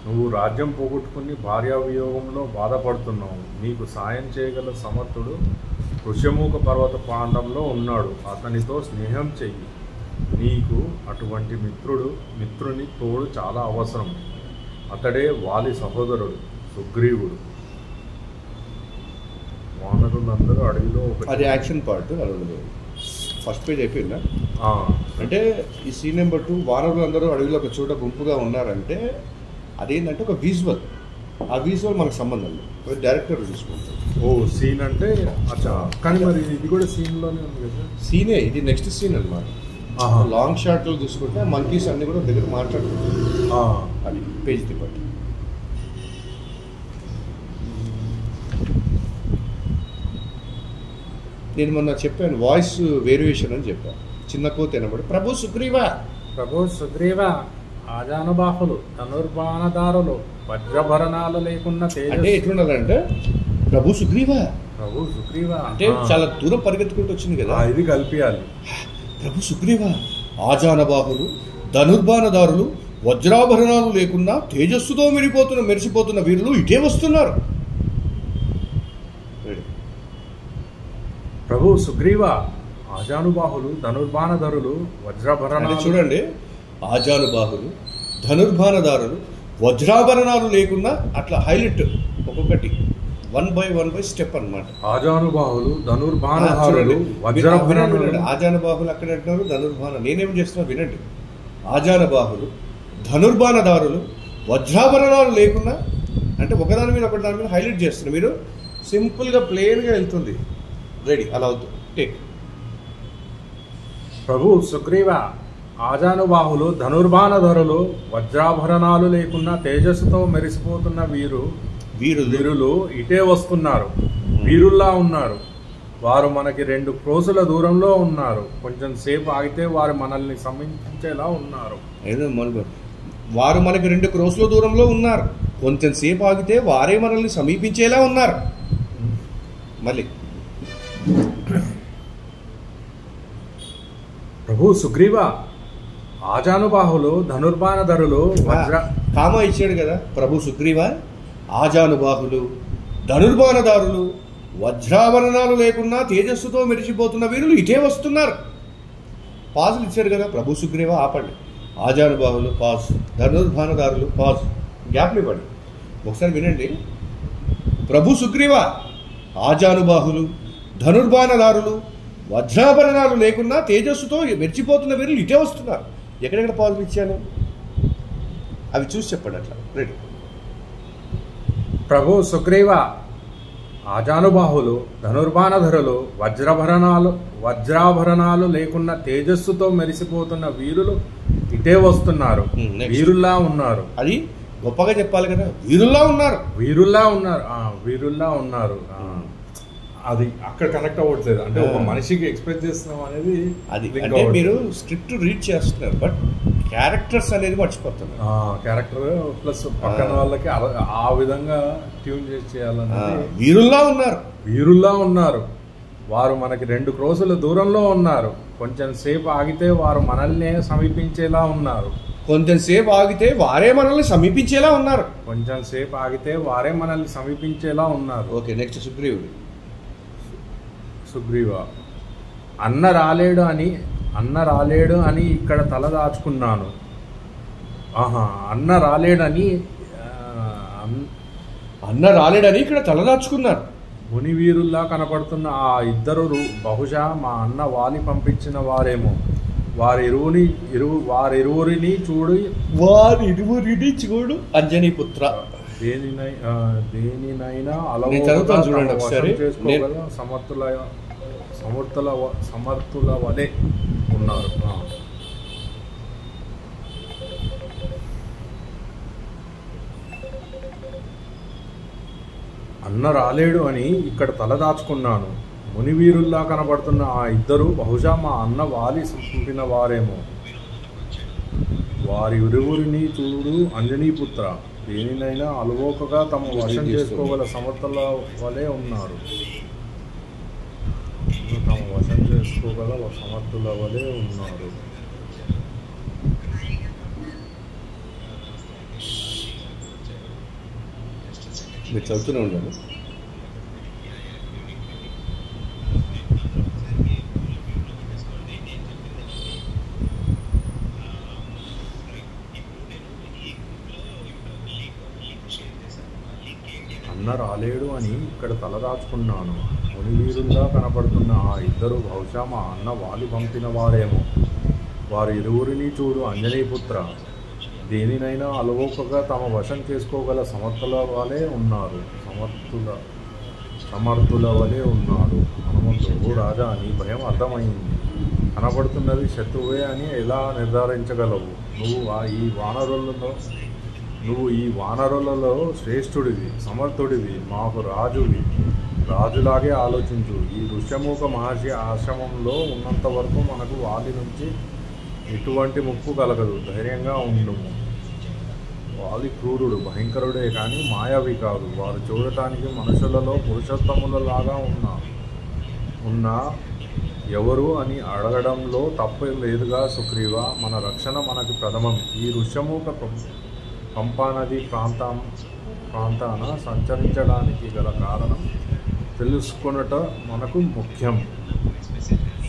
నువ్వు రాజ్యం పోగొట్టుకుని భార్యావియోగంలో బాధపడుతున్నావు. నీకు సాయం చేయగల సమర్థుడు ఋష్యమూక పర్వత ప్రాంతంలో ఉన్నాడు. అతనితో స్నేహం చెయ్యి. నీకు అటువంటి మిత్రుని తోడు చాలా అవసరం. అతడే వాలి సహోదరుడు సుగ్రీవుడు. వానరులందరూ అడవిలో అది యాక్షన్ పార్ట్. ఫస్ట్ పేజ్ అయిపోయిందా? అంటే ఈ సీన్ నెంబర్ 2 వానరులందరూ అడవిలో ఒక చోట గుంపుగా ఉన్నారంటే అదేంటంటే ఒక విజువల్. ఆ విజువల్ మనకు సంబంధం లేదు, డైరెక్టర్ చూసుకుంటారు. ఓ సీన్ అంటే అచ్చా. కానీ మరి ఇది కూడా సీన్లోనే ఉంది కదా? సీనే, ఇది నెక్స్ట్ సీన్ అనమాట. లాంగ్ షాట్లో చూసుకుంటే మంకీస్ అన్ని కూడా దగ్గర మాట్లాడుకుంటారు. అది పేజ్ తిప్పటి. నేను మొన్న చెప్పాను వాయిస్ వేరియేషన్ అని చెప్పాను. చిన్న కోత అనబడి ప్రభు సుగ్రీవా, ప్రభు సుగ్రీవా, ఆజానుబాహులు, ధనుర్బాణదారులు, వజ్రభరణాలు లేకున్న అంటే ఎట్లుండాలంటే ప్రభు సుగ్రీవా, ప్రభు సుగ్రీవా అంటే చాలా దూరం పరిగెత్తుకుంటూ వచ్చింది కదా, ఇది కలిపియాలి. ప్రభు సుగ్రీవా, ఆజానబాహులు, ధనుర్బాణదారులు, వజ్రాభరణాలు లేకున్నా తేజస్సుతో మెరిసిపోతున్న వీరులు ఇటే వస్తున్నారు. ప్రభు సుగ్రీవ, ఆజానుబాహులు, ధనుర్బాణధరులు, వజ్రాభరణాలు. చూడండి, ఆజానుబాహులు, ధనుర్బాణదారులు, వజ్రాభరణాలు లేకున్నా అట్లా హైలైట్ ఒక్కొక్కటి 1 by 1 స్టెప్ అనమాట. ఆజానుబాహులు, ధనుర్బాణధారులు, వజ్రాభరణాలు. ఆజానుబాహులు అక్కడ అంటున్నారు, ధనుర్బాణ. నేనేం చేస్తున్నా వినండి. ఆజానుబాహులు, ధనుర్బాణదారులు, వజ్రాభరణాలు లేకున్నా అంటే ఒకదాని మీద హైలైట్ చేస్తున్నారు. మీరు సింపుల్గా ప్లెయిన్గా వెళ్తుంది. రెడీ, అలా అవుతుంది. టేక్. ప్రభు సుగ్రీవ, ఆజానుబాహులు, ధనుర్బాణధరులు, వజ్రాభరణాలు లేకున్నా తేజస్సుతో మెరిసిపోతున్న వీరులు ఇటే వస్తున్నారు. వీరుల్లా ఉన్నారు. వారు మనకి 2 క్రోసుల దూరంలో ఉన్నారు. కొంచెం సేపు ఆగితే వారు మనల్ని సమీపించేలా ఉన్నారు. వారు మనకి 2 క్రోసుల దూరంలో ఉన్నారు. కొంచెం సేపు ఆగితే వారే మనల్ని సమీపించేలా ఉన్నారు. మళ్ళీ ప్రభు సుగ్రీవ, ఆజానుబాహులు, ధనుర్బాణధరులు, కామా ఇచ్చాడు కదా. ప్రభు సుగ్రీవ, ఆజానుబాహులు, ధనుర్బాణదారులు, వజ్రాభరణాలు లేకున్నా తేజస్సుతో మెరిసిపోతున్న వీరులు ఇటే వస్తున్నారు. పాజులు ఇచ్చాడు కదా. ప్రభు సుగ్రీవ ఆపండి, ఆజానుబాహులు పాజ్, ధనుర్బాణదారులు పాజ్, గ్యాప్లు ఇవ్వండి. ఒకసారి వినండి. ప్రభు సుగ్రీవ, ఆజానుబాహులు, ధనుర్బాణదారులు, వజ్రాభరణాలు లేకున్నా తేజస్సుతో మెరిచిపోతున్న వీరులు ఇటే వస్తున్నారు. ఎక్కడెక్కడ పాజులు ఇచ్చాను అవి చూసి చెప్పండి. అట్లా రెడీ. ప్రభు సుగ్రీవ, ఆజానుబాహులు, ధనుర్బాణధరులు, వజ్రాభరణాలు లేకున్న తేజస్సుతో మెరిసిపోతున్న వీరులు ఇటే వస్తున్నారు. వీరుల్లా ఉన్నారు. అది గొప్పగా చెప్పాలి కదా. వీరుల్లా ఉన్నారు. అది అక్కడ కనెక్ట్ అవ్వట్లేదు. అంటే ఒక మనిషికి ఎక్స్ప్రెస్ చేస్తున్నాం అనేది. అది అంటే మీరు స్క్రిప్ట్ రీడ్ చేస్తున్నారు, బట్ క్యారెక్టర్స్ అనేది మర్చిపోతున్నారు. క్యారెక్టర్ ప్లస్ పక్కన వాళ్ళకి ఆ విధంగా ట్యూన్ చేయాలన్నది. వీరుల్లా ఉన్నారు. వారు మనకి 2 క్రోసుల దూరంలో ఉన్నారు. కొంచెం సేపు ఆగితే వారు మనల్ని సమీపించేలా ఉన్నారు. కొంచెం సేపు ఆగితే వారే మనల్ని సమీపించేలా ఉన్నారు. ఓకే, నెక్స్ట్ సుగ్రీవ, అన్న రాలేడు అని ఇక్కడ తల దాచుకున్నాను. అన్న రాలేడని ఇక్కడ తల దాచుకున్నారు. ముని వీరుల్లా కనపడుతున్న ఆ ఇద్దరు బహుశా మా అన్న వాలి పంపించిన వారేమో. వారిరువురిని చూడు అంజనీపుత్ర. దేనినైనా సమర్థుల వలె ఉన్నారు. అన్న రాలేడు అని ఇక్కడ తలదాచుకున్నాను. మునివీరుల్లా కనబడుతున్న ఆ ఇద్దరు బహుశా మా అన్న వాలి పంపిన వారేమో. వారి ఇరువురిని చూడు అంజనీపుత్ర. దేనినైనా అలవోకగా తమ వశం చేసుకోగల సమర్థుల వలె ఉన్నారు. మీరు చదువుతూనే ఉండాలి. అన్న రాలేడు అని ఇక్కడ తలదాచుకున్నాను. మునివీరుల్లా కనపడుతున్న ఆ ఇద్దరు బహుశా మా అన్న వాలి పంపిన వారేమో. వారు ఇరువురిని చూడు అంజనీపుత్ర, దేనినైనా అలవోకగా తమ వశం చేసుకోగల సమర్థుల వలె ఉన్నారు. సమర్థుల వలె ఉన్నారు. హనుమంతుడు, రాజా నీ భయం అర్థమైంది. కనపడుతున్నది శత్రువే అని ఎలా నిర్ధారించగలవు? నువ్వు ఈ వానరులలో శ్రేష్ఠుడివి, సమర్థుడివి, మాకు రాజువి. రాజులాగే ఆలోచించు. ఈ ఋష్యమూక మహర్షి ఆశ్రమంలో ఉన్నంత వరకు మనకు వాలి నుంచి ఎటువంటి ముప్పు కలగదు. ధైర్యంగా ఉండుము. వాలి క్రూరుడు, భయంకరుడే కానీ మాయావి కాదు. వారు చూడటానికి మనుషులలో పురుషోత్తములలాగా ఉన్నా ఎవరు అని అడగడంలో తప్పేం లేదుగా సుగ్రీవ. మన రక్షణ మనకు ప్రథమం. ఈ ఋష్యమూక పంపానది ప్రాంతాన సంచరించడానికి గల కారణం తెలుసుకొనుట మనకు ముఖ్యం.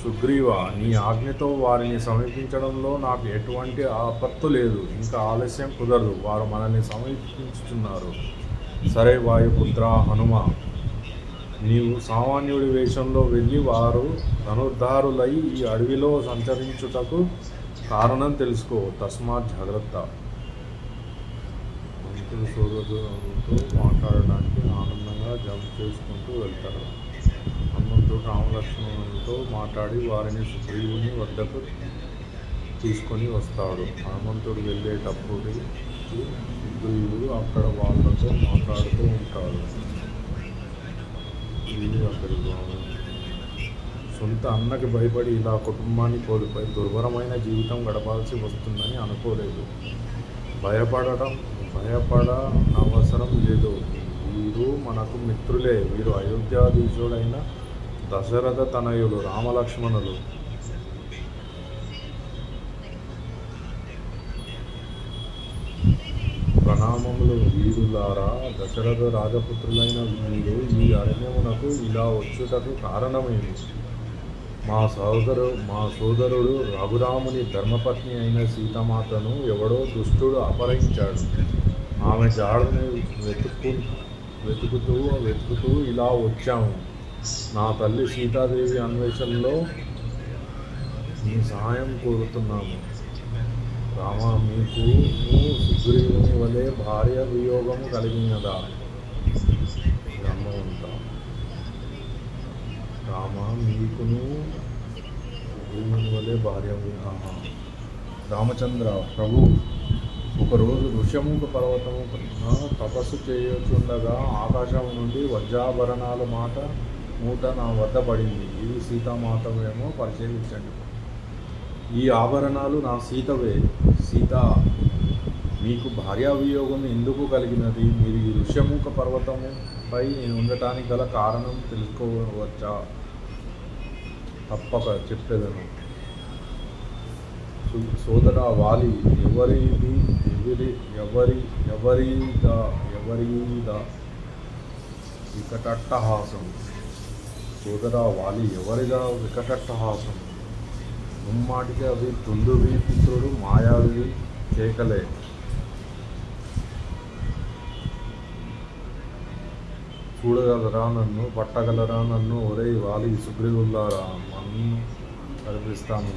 సుగ్రీవ, నీ ఆజ్ఞతో వారిని సమీపించడంలో నాకు ఎటువంటి ఆపత్తు లేదు. ఇంకా ఆలస్యం కుదరదు. వారు మనల్ని సమీపించుతున్నారు. సరే వాయుపుత్ర హనుమ, నీవు సామాన్యుడి వేషంలో వెళ్ళి వారు ధనుర్ధారులై ఈ అడవిలో సంచరించుటకు కారణం తెలుసుకో. తస్మాత్ జాగ్రత్త. మంత్రులు సోదరులతో మాట్లాడడానికి ఆనందంగా జంప్ చేసుకుంటూ వెళ్తారు. హనుమంతుడు రామలక్ష్మణులతో మాట్లాడి వారిని సుగ్రీవుని వద్దకు తీసుకొని వస్తాడు. హనుమంతుడు వెళ్ళేటప్పుడు సుగ్రీవుడు అక్కడ వాళ్ళతో మాట్లాడుతూ ఉంటాడు. సొంత అన్నకి భయపడి ఇలా కుటుంబాన్ని కోల్పోయి దుర్భరమైన జీవితం గడపాల్సి వస్తుందని అనుకోలేదు. భయపడనవసరం లేదు. వీరు మనకు మిత్రులే. వీరు అయోధ్యాధీశుడైన దశరథ తనయులు రామలక్ష్మణులు. ప్రణామములు వీరులారా. దశరథ రాజపుత్రులైన వీరు ఈ అరణ్యమునకు ఇలా వచ్చుటకు కారణమేమి? మా సోదరుడు రఘురాముని ధర్మపత్ని అయిన సీతామాతను ఎవడో దుష్టుడు అపహరించాడు. ఆమె జాడని వెతుకుతూ ఇలా వచ్చాము. నా తల్లి సీతాదేవి అన్వేషణలో మీ సహాయం కోరుతున్నాము. రామ, మీకు సుగ్రీవుని వలె భార్య వియోగము కలిగినదా? రామ, మీకును సుగ్రీవుని వలె భార్య. రామచంద్ర ప్రభు, ఒకరోజు ఋష్యమూక పర్వతము తపస్సు చేయుచుండగా ఆకాశం నుండి వజ్రాభరణాల మూట నా వద్ద పడింది. ఇది సీతామాతవేమో పరిశీలించండి. ఈ ఆభరణాలు నా సీతవే. సీత, మీకు భార్యావియోగం ఎందుకు కలిగినది? మీరు ఈ ఋష్యమూక పర్వతముపై ఉండటానికి గల కారణం తెలుసుకోవచ్చా? తప్పక చెప్పేదను. సోదరా వాలి, ఎవరిదా వికటట్టహాసం? సోదరా వాలి, ఎవరిదా వికటట్టహాసం? ముమ్మాటికి అవి తుండువి పుత్రుడు మాయావి కేకలే. చూడగలరా నన్ను, పట్టగలరా నన్ను? ఒరే వాలి సుగ్రీవులారా, నన్ను కనిపిస్తాను.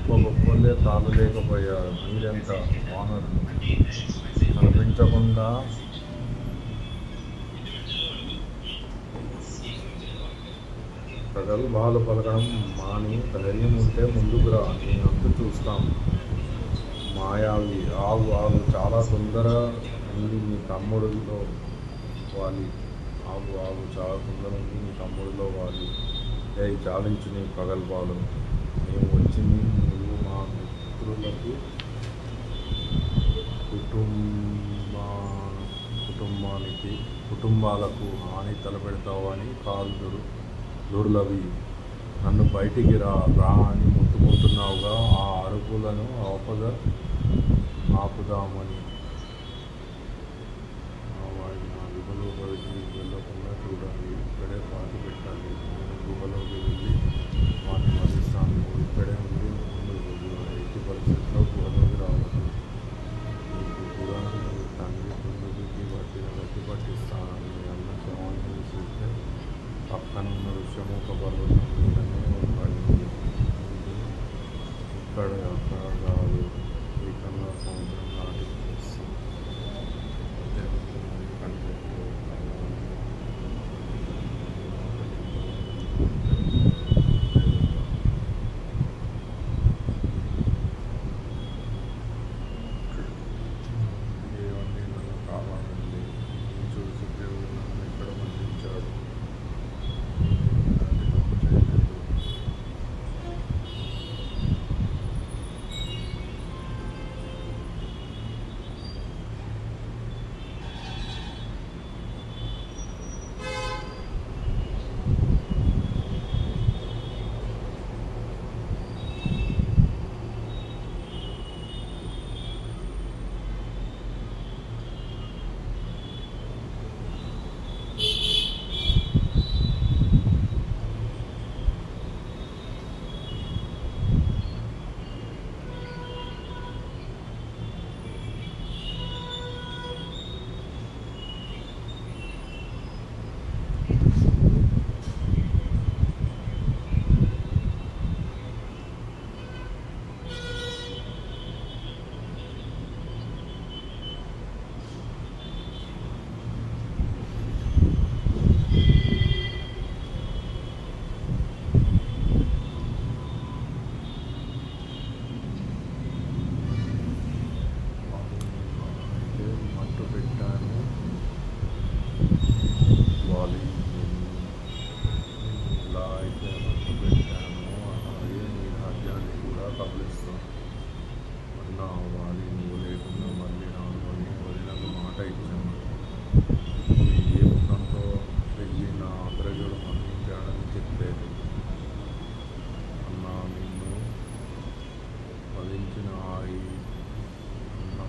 గొప్పలే తాళలేకపోయారు. మీరెంత వానరులు! కనిపించకుండా ప్రగల్భాలు పలకడం మాని ధైర్యం ఉంటే ముందుకు రా, నీ అంతు చూస్తాం. మాయావి, ఆగు, చాలా తొందర ఉంది నీ తమ్ముడిలో వాలి. ఆగు, చాలా తొందర ఉంది నీ తమ్ముడిలో వాలి. చాలించు నీ ప్రగల్భాలు. మేము వచ్చింది నువ్వు మా మిత్రులకు కుటుంబాలకు హాని తలపెడతావని కాదు దుర్లభి. నన్ను బయటికి రా అని ముట్టుకుంటున్నావుగా. ఆ అరుపులను ఆపుదామని నా విధులు పంచముఖ పర్వతం మీదనే ఉన్నాయి. ఇక్కడ అక్కడ కాదు, ఏకంగా సముద్రం నాటికి కనిపెట్టు. ఏవన్నీ నన్ను కావాలండి, నేను చూసి దేవుడు నన్ను ఎక్కడ బంధించాడు. ఇలాంటి తప్పు చేయలేదు. మట్టు పెట్టాను వాలి, ఇలా అయితే మట్టు పెట్టాను, అలాగే నీ రాజ్యాన్ని కూడా కబలిస్తాను అన్నా. వాలి, నువ్వు లేకుండా మళ్ళీ రాను అని వదినకు మాట ఇచ్చాను. ఏ ముఖంతో వెళ్ళి నా అగ్రజుడు మరణించాడని చెప్పేది. అన్నా, నిన్ను వధించిన ఆయి అన్నా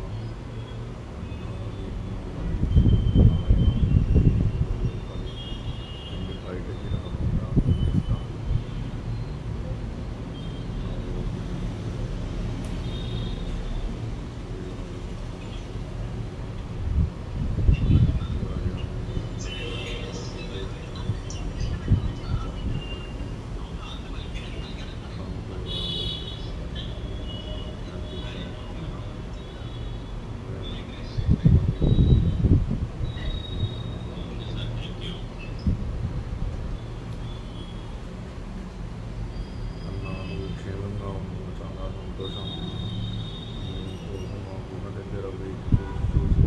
బయటకి రాకుండా బంధిస్తాను. అన్నాను, క్షేమంగా ఉన్నాను, చాలా సంతోషం. కోసం మా గుహ దగ్గర వెయిట్ చూసి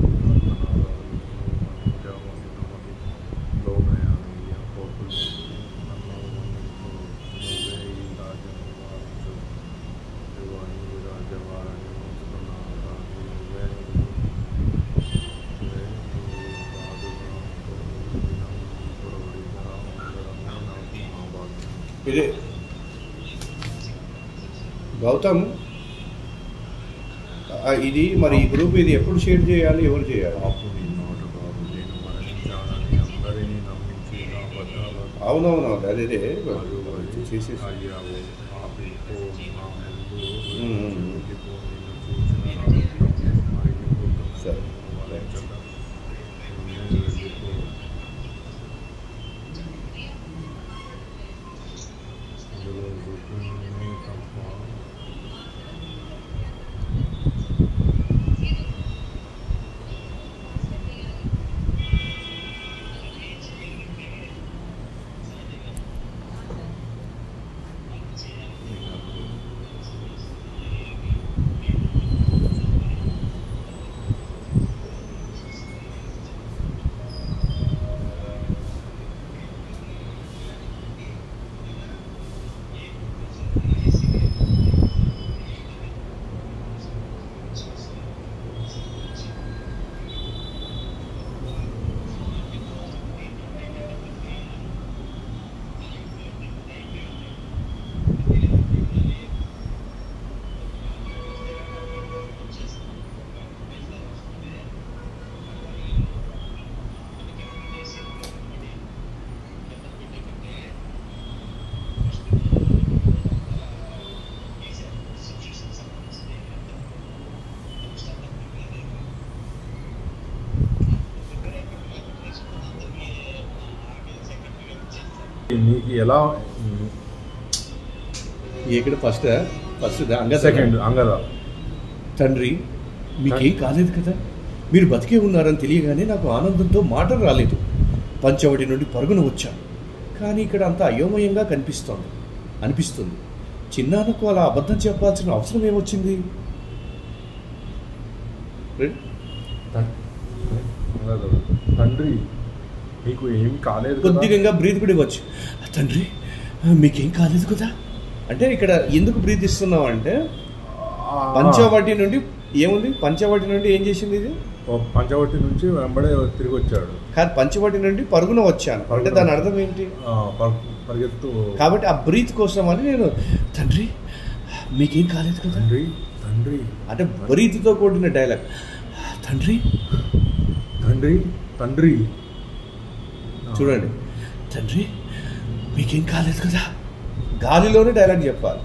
మరణించాము నమ్మది లోనయాను. ఈ కోపులు నన్ను మన్నించు, నువ్వే ఈ రాజ్యాన్ని వారించు. ఇదిగో ఈ రాజ్యవారాన్ని ఉంచుతున్నాను, కానీ నువ్వే రాజుగా పురవడిగా ఉండడమే నాకు మహాభాగ్యం. ఇదే గౌతమ్, ఇది మరి ఈ గ్రూప్ ఇది ఎప్పుడు షేర్ చేయాలి, ఎవరు చేయాలి? అప్పుడు నీ మాట కాదు, నేను మరణించానని అందరినీ నమ్మించి నా పట్టాల అవునవునవును, అదే చేసేసి అయ్యావు. ఆపిపో నా ముందు మ్మ్. వెళ్ళిపో. నిన్ను చూసిన నా రక్తం మరిగిపోతున్న సరే. వరించక నిన్నే వెళ్ళిపో. ఇందులో రుక్మిణిని తప్ప నీకు ఎలా ఇక్కడ ఫస్ట్ అంగద సెకండ్ అంగద తండ్రి మీకేం కాలేదు కదా, మీరు బతికే ఉన్నారని తెలియగానే నాకు ఆనందంతో మాటలు రాలేదు. పంచవటి నుండి పరుగున వచ్చాను, కానీ ఇక్కడ అంతా అయోమయంగా అనిపిస్తుంది. చిన్నాన్నకు అలా అబద్ధం చెప్పాల్సిన అవసరం ఏమొచ్చింది? తండ్రి మీకు ఏం కాలేదు, కొద్దిగా బ్రీత్ కూడా ఇవ్వచ్చు. తండ్రి మీకేం కాలేదు కదా అంటే ఇక్కడ ఎందుకు బ్రీత్ ఇస్తున్నావు అంటే పంచవటి నుండి ఏముంది, పంచవటి నుండి ఏం చేసింది ఇది? పంచవటి నుంచి వెంబడే తిరిగి వచ్చాడు. కాదు, పంచవటి నుండి పరుగున వచ్చాను అంటే దాని అర్థం ఏంటి? పరిగెత్తు. కాబట్టి ఆ బ్రీత్ కోసం అని నేను తండ్రి మీకేం కాలేదు కదా తండ్రి తండ్రి అంటే బ్రీత్తో కూడిన డైలాగ్. తండ్రి తండ్రి తండ్రి చూడండి, తండ్రి మీకేం కాలేదు కదా, గాలిలోనే డైలాగ్ చెప్పాలి.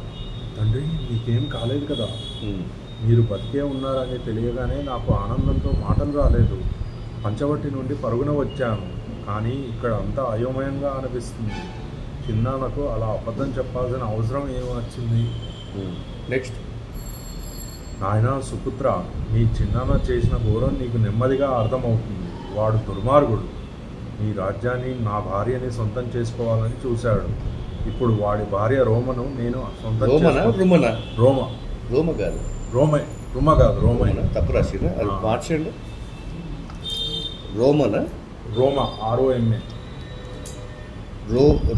తండ్రి మీకేం కాలేదు కదా, మీరు బతికే ఉన్నారని తెలియగానే నాకు ఆనందంతో మాటలు రాలేదు. పంచవటి నుండి పరుగున వచ్చాను, కానీ ఇక్కడ అంతా అయోమయంగా అనిపిస్తుంది. చిన్నాన్నకు అలా అబద్ధం చెప్పాల్సిన అవసరం ఏమొచ్చింది? నెక్స్ట్, నాయన సుపుత్ర, నీ చిన్నాన్న చేసిన ఘోరం నీకు నెమ్మదిగా అర్థమవుతుంది. వాడు దుర్మార్గుడు. నీ రాజ్యాన్ని, నా భార్యని సొంతం చేసుకోవాలని చూశాడు. ఇప్పుడు వాడి భార్య రోమను నేను సొంతం రోమ తప్పు రాసినా అది మార్చండి. రోమన ROMA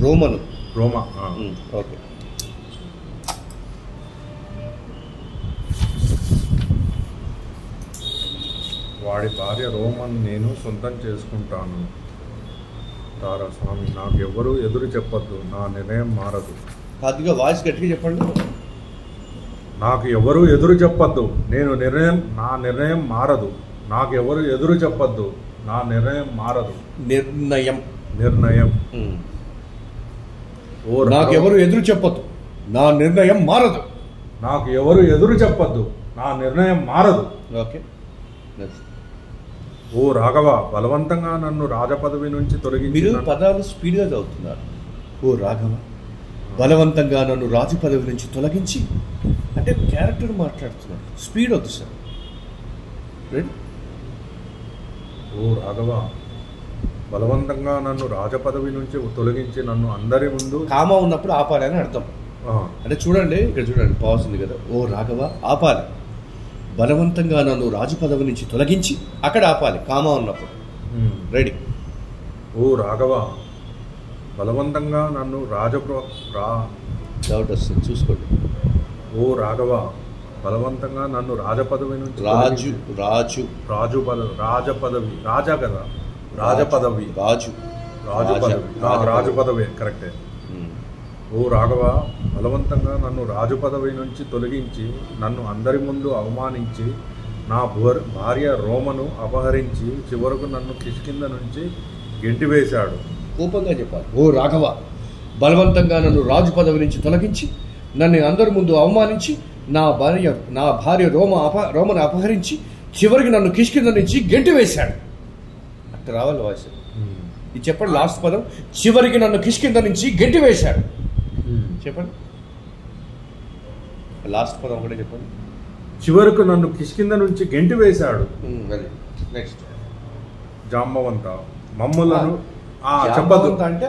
రోమను ఓకే. వాడి భార్య రోమన్ నేను సొంతం చేసుకుంటాను. తారాస్వామి, నాకెవ్వరూ ఎదురు చెప్పొద్దు, నా నిర్ణయం మారదు. కొద్దిగా వాయిస్ గట్టిగా చెప్పండి. నాకు ఎవరు ఎదురు చెప్పొద్దు, నా నిర్ణయం మారదు. నాకెవరు ఎదురు చెప్పొద్దు, నా నిర్ణయం మారదు. నిర్ణయం నాకెవరు ఎదురు చెప్పొద్దు, నా నిర్ణయం మారదు. నాకు ఎవరు ఎదురు చెప్పొద్దు, నా నిర్ణయం మారదు. ఓకే. ఓ రాఘవ, బలవంతంగా నన్ను రాజపదవి నుంచి తొలగించి. మీరు పదాలు స్పీడ్గా చదువుతున్నారు. ఓ రాఘవ, బలవంతంగా నన్ను రాజు పదవి నుంచి తొలగించి అంటే క్యారెక్టర్ మాట్లాడుతున్నాడు. స్పీడ్ వద్దు సార్. ఓ రాఘవ, బలవంతంగా నన్ను రాజపదవి నుంచి తొలగించి నన్ను అందరి ముందు. కామా ఉన్నప్పుడు ఆపాలి అని అర్థం. అంటే చూడండి, ఇక్కడ చూడండి, పాజ్ ఉంది కదా. ఓ రాఘవ, ఆపాలి. బలవంతంగా నన్ను రాజు పదవి నుంచి తొలగించి అక్కడ ఆపాలి, కామా ఉన్నప్పుడు. రెడీ. ఓ రాఘవ, బలవంతంగా నన్ను డౌట్ వస్తుంది, చూసుకోండి. ఓ రాఘవ, బలవంతంగా నన్ను రాజపదవి నుంచి రాజు పదవి కరెక్టే. ఓ రాఘవ, బలవంతంగా నన్ను రాజు పదవి నుంచి తొలగించి నన్ను అందరి ముందు అవమానించి నా భార్య రోమను అపహరించి చివరకు నన్ను కిష్కింద నుంచి గెంటివేశాడు. కోపంగా చెప్పాలి. ఓ రాఘవ, బలవంతంగా నన్ను రాజు పదవి నుంచి తొలగించి నన్ను అందరి ముందు అవమానించి నా భార్య రోమను అపహరించి చివరికి నన్ను కిష్కింద నుంచి గెంటివేశాడు. అట్లా రావాలి వాయిస్. ఇది చెప్పండి, లాస్ట్ పదం. చివరికి నన్ను కిష్కింద నుంచి గెంటివేశాడు. చెప్పండి, లాస్ట్ పదం కూడా చెప్పండి. చివరకు నన్ను కిష్కింద నుంచి గెంటి వేశాడు. నెక్స్ట్, జాంబవంత మమ్ములను చెప్పదు అంటే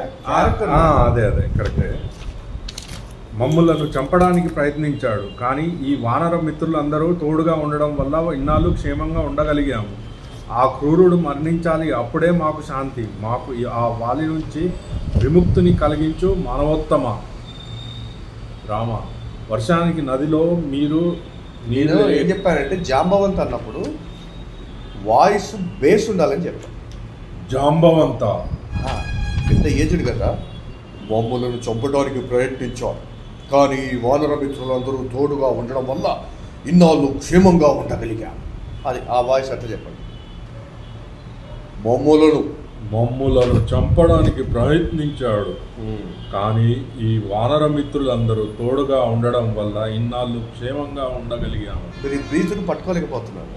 అదే కరెక్టే. మమ్ములను చంపడానికి ప్రయత్నించాడు, కానీ ఈ వానర మిత్రులందరూ తోడుగా ఉండడం వల్ల ఇన్నాళ్ళు క్షేమంగా ఉండగలిగాము. ఆ క్రూరుడు మరణించాలి, అప్పుడే మాకు శాంతి. మాకు ఆ వాలి నుంచి విముక్తిని కలిగించు మానవోత్తమ. రామ, వర్షానికి నదిలో నేను ఏం చెప్పానంటే జాంబవంత అన్నప్పుడు వాయిస్ బేస్ ఉండాలని చెప్పాను. జాంబవంత పెద్ద ఏజ్డ్ కదా. మమ్మలను చంపడానికి ప్రయత్నించారు, కానీ వానర మిత్రులందరూ తోడుగా ఉండడం వల్ల ఇన్నాళ్ళు క్షేమంగా ఉండగలిగాం. అది ఆ వాయిస్ అట్లా చెప్పండి. మమ్ములను చంపడానికి ప్రయత్నించాడు, కానీ ఈ వానర మిత్రులందరూ తోడుగా ఉండడం వల్ల ఇన్నాళ్ళు క్షేమంగా ఉండగలిగాము. మీరు బ్రీత్ను పట్టుకోలేకపోతున్నారు